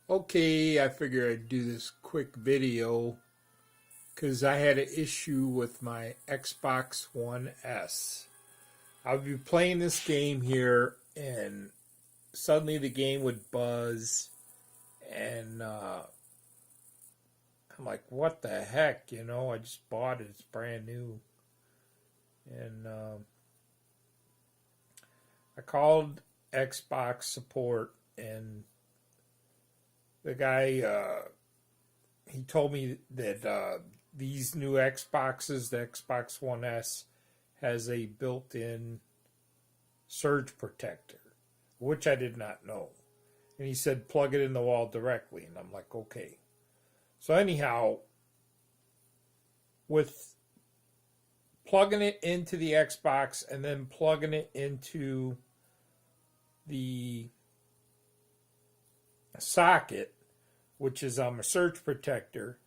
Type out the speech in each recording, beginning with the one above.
Okay, I figured I'd do this quick video because I had an issue with my Xbox One S. I'll be playing this game here, and suddenly the game would buzz, and I'm like, what the heck? You know, I just bought it, it's brand new. And I called Xbox support, and the guy, he told me that these new Xboxes, the Xbox One S, has a built-in surge protector, which I did not know. And he said plug it in the wall directly, and I'm like, okay. So anyhow, with plugging it into the Xbox and then plugging it into the socket, which is a surge protector,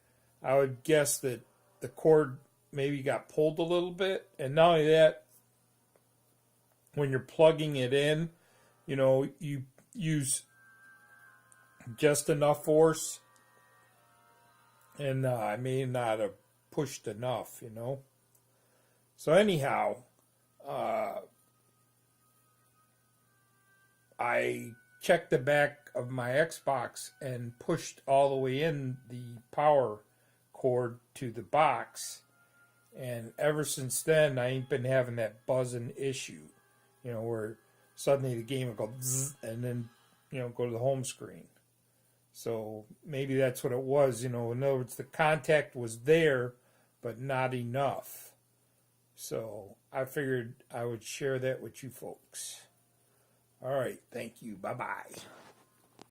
I would guess that the cord maybe got pulled a little bit. And not only that, when you're plugging it in, you know, you use just enough force, and I may not have pushed enough, you know. So anyhow, I checked the back of my Xbox and pushed all the way in the power cord to the box, and ever since then I ain't been having that buzzing issue, you know, where suddenly the game will go zzz, and then, you know, go to the home screen. So maybe that's what it was, you know. In other words, the contact was there, but not enough. So I figured I would share that with you folks. All right, thank you. Bye-bye.